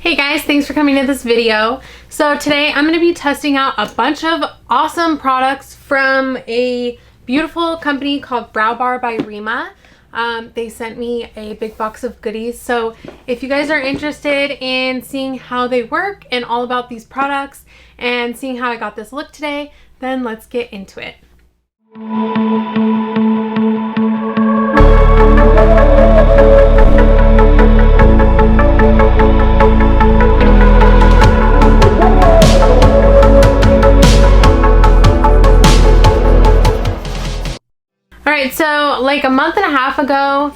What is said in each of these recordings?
Hey guys, thanks for coming to this video. So today I'm going to be testing out a bunch of awesome products from a beautiful company called Brow Bar by Reema. They sent me a big box of goodies. So if you guys are interested in seeing how they work and all about these products and seeing how I got this look today, then let's get into it. Alright, so like a month and a half ago,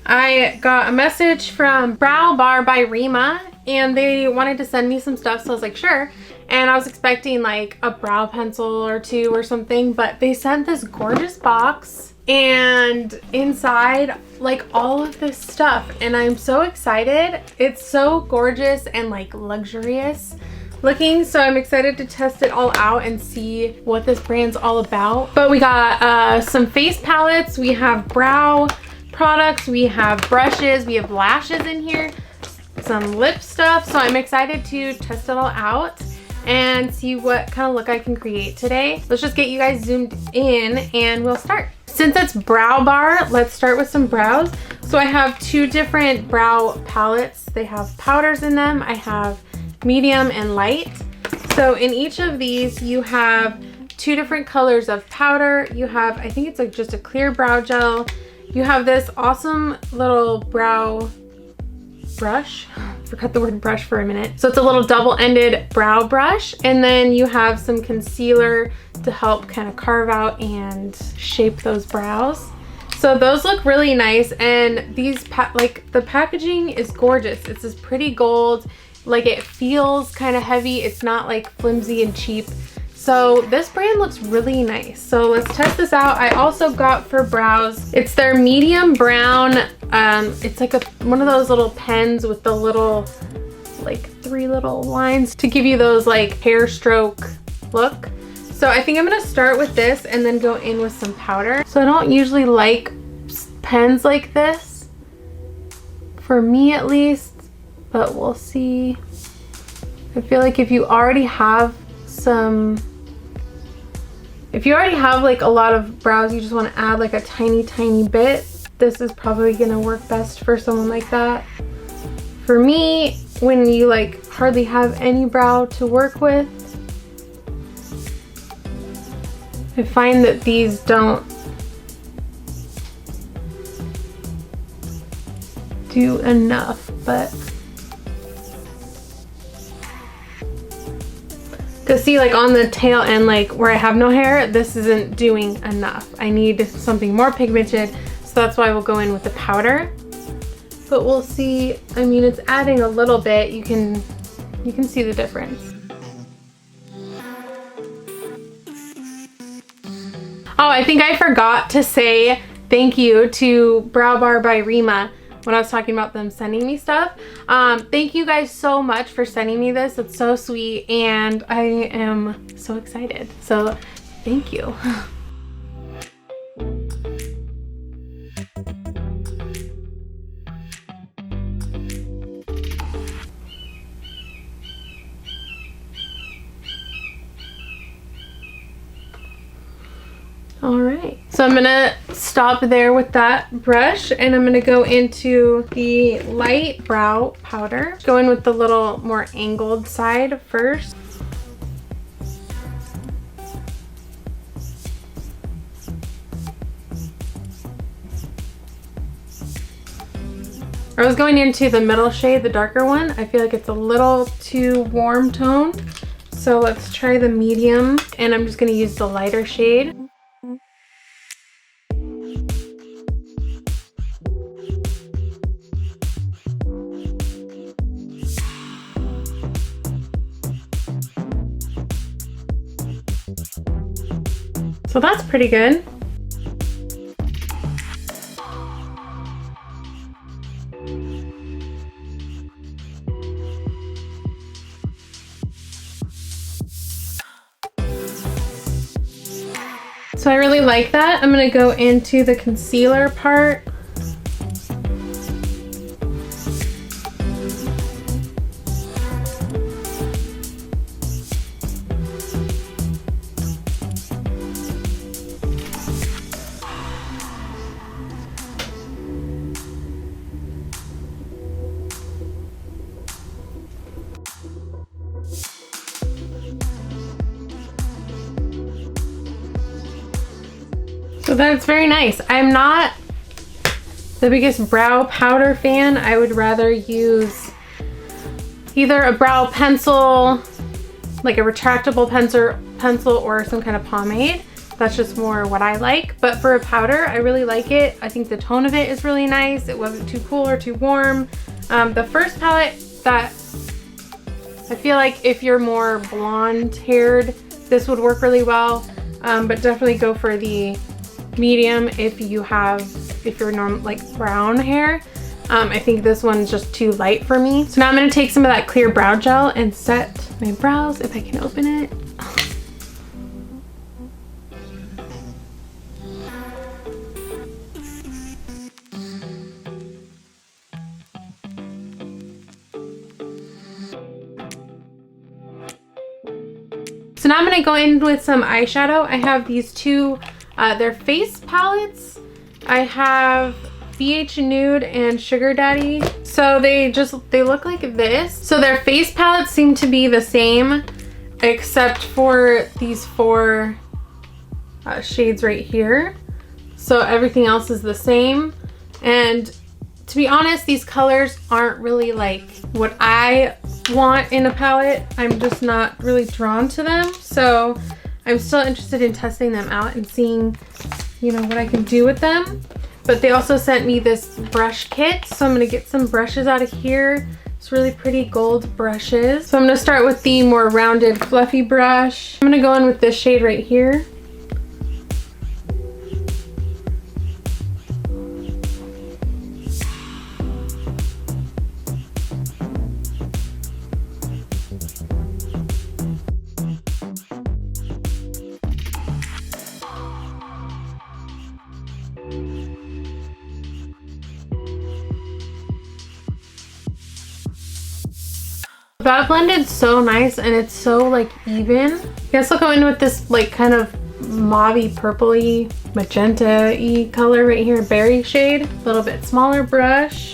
I got a message from Brow Bar by Reema and they wanted to send me some stuff, so I was like, sure. And I was expecting like a brow pencil or two or something, but they sent this gorgeous box and inside like all of this stuff, and I'm so excited. It's so gorgeous and like luxurious looking, so I'm excited to test it all out and see what this brand's all about. But we got some face palettes, we have brow products, we have brushes, we have lashes in here, some lip stuff, so I'm excited to test it all out and see what kind of look I can create today. Let's just get you guys zoomed in and we'll start. Since it's Brow Bar, let's start with some brows. So I have two different brow palettes. They have powders in them. I have medium and light. So in each of these you have two different colors of powder. You have, I think it's like just a clear brow gel. You have this awesome little brow brush. Forgot the word brush for a minute. So it's a little double-ended brow brush, and then you have some concealer to help kind of carve out and shape those brows. So those look really nice, and these like the packaging is gorgeous. It's this pretty gold. Like it feels kind of heavy. It's not like flimsy and cheap. So this brand looks really nice. So let's test this out. I also got for brows, it's their medium brown. It's like one of those little pens with the little, like 3 little lines to give you those like hair stroke look. So I think I'm gonna start with this and then go in with some powder. So I don't usually like pens like this, for me at least. But we'll see. I feel like if you already have like a lot of brows, you just want to add like a tiny bit, this is probably gonna work best for someone like that. For me, when you like hardly have any brow to work with, I find that these don't do enough, but because see, like on the tail end, like where I have no hair, this isn't doing enough. I need something more pigmented, so that's why we'll go in with the powder. But we'll see. I mean, it's adding a little bit. You can see the difference. Oh, I think I forgot to say thank you to Brow Bar by Reema when I was talking about them sending me stuff. Thank you guys so much for sending me this. It's so sweet and I am so excited. So thank you. All right, so I'm gonna stop there with that brush and I'm gonna go into the light brow powder. Go in with the little more angled side first. I was going into the middle shade, the darker one. I feel like it's a little too warm tone. So let's try the medium, and I'm just gonna use the lighter shade. So that's pretty good. So I really like that. I'm gonna go into the concealer part. So that's very nice. I'm not the biggest brow powder fan. I would rather use either a brow pencil, like a retractable pencil or some kind of pomade. That's just more what I like. But for a powder, I really like it. I think the tone of it is really nice. It wasn't too cool or too warm. The first palette that I feel like if you're more blonde haired, this would work really well. But definitely go for the medium if you're normal, like brown hair. I think this one's just too light for me. So now I'm gonna take some of that clear brow gel and set my brows if I can open it. So now I'm gonna go in with some eyeshadow. I have these two, they're face palettes. I have BH Nude and Sugar Daddy. So they look like this. So their face palettes seem to be the same, except for these four shades right here. So everything else is the same. And to be honest, these colors aren't really like what I want in a palette. I'm just not really drawn to them. So I'm still interested in testing them out and seeing, you know, what I can do with them. But they also sent me this brush kit. So I'm gonna get some brushes out of here. It's really pretty gold brushes. So I'm gonna start with the more rounded fluffy brush. I'm gonna go in with this shade right here. That blended so nice and it's so like even. I guess I'll go in with this like kind of mauvey purpley magenta-y color right here, berry shade. A little bit smaller brush.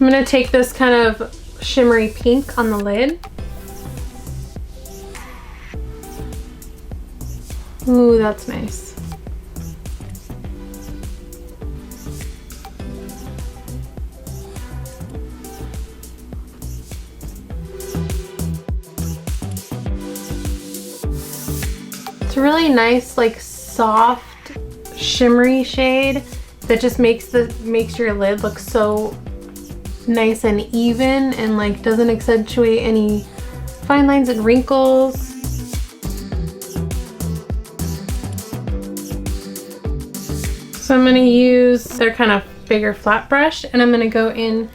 I'm gonna take this kind of shimmery pink on the lid. Ooh, that's nice. It's a really nice, like soft, shimmery shade that just makes your lid look so nice and even and like doesn't accentuate any fine lines and wrinkles. So I'm gonna use their kind of bigger flat brush and I'm gonna go in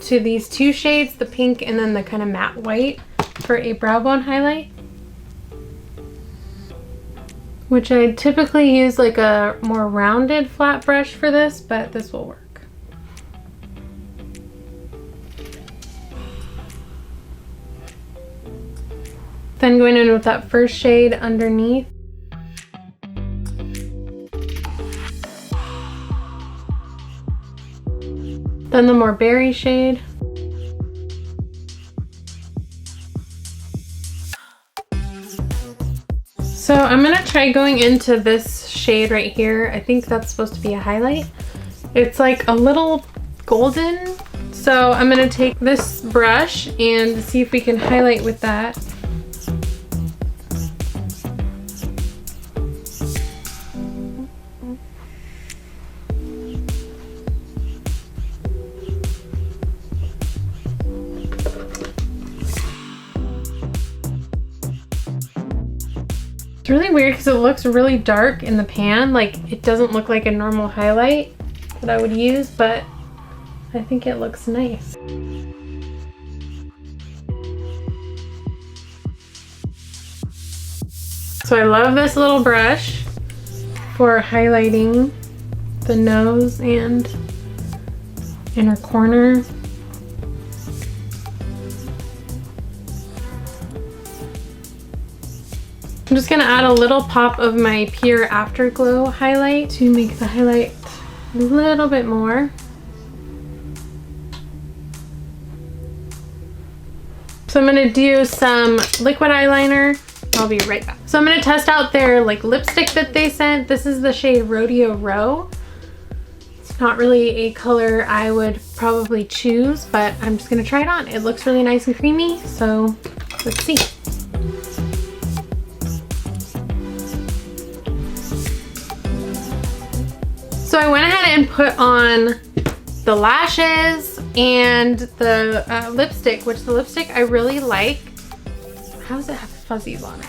to these two shades, the pink and then the kind of matte white, for a brow bone highlight, which I typically use like a more rounded flat brush for this, but this will work. Then going in with that first shade underneath. Then the more berry shade. So I'm gonna try going into this shade right here. I think that's supposed to be a highlight. It's like a little golden. So I'm gonna take this brush and see if we can highlight with that. It's really weird because it looks really dark in the pan. Like it doesn't look like a normal highlight that I would use, but I think it looks nice. So I love this little brush for highlighting the nose and inner corner. I'm just gonna add a little pop of my Pure Afterglow highlight to make the highlight a little bit more. So I'm gonna do some liquid eyeliner. I'll be right back. So I'm gonna test out their like lipstick that they sent. This is the shade Rodeo Row. It's not really a color I would probably choose, but I'm just gonna try it on. It looks really nice and creamy, so let's see. So I went ahead and put on the lashes and the lipstick, which the lipstick I really like. How does it have fuzzies on it?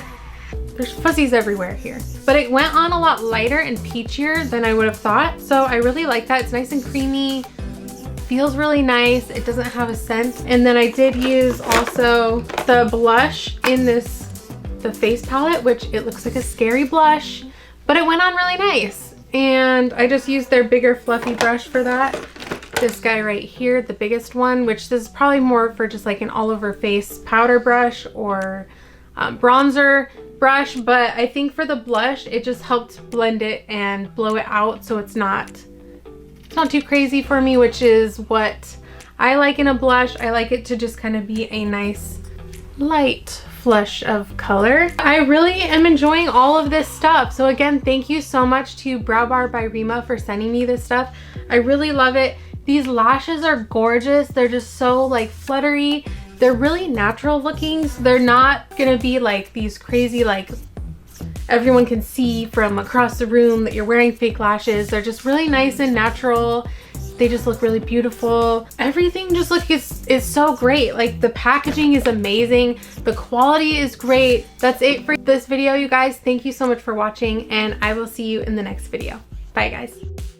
There's fuzzies everywhere here. But it went on a lot lighter and peachier than I would have thought. So I really like that. It's nice and creamy. Feels really nice. It doesn't have a scent. And then I did use also the blush in the face palette, which it looks like a scary blush, but it went on really nice. And I just used their bigger fluffy brush for that. This guy right here, the biggest one, which this is probably more for just like an all over face powder brush or bronzer brush, but I think for the blush it just helped blend it and blow it out so it's not too crazy for me, which is what I like in a blush. I like it to just kind of be a nice light flush of color. I really am enjoying all of this stuff. So again, thank you so much to Brow Bar by Reema for sending me this stuff. I really love it. These lashes are gorgeous. They're just so like fluttery. They're really natural looking. So they're not gonna be like these crazy, like everyone can see from across the room that you're wearing fake lashes. They're just really nice and natural. They just look really beautiful. Everything just is so great. Like the packaging is amazing. The quality is great. That's it for this video, you guys. Thank you so much for watching, and I will see you in the next video. Bye, guys.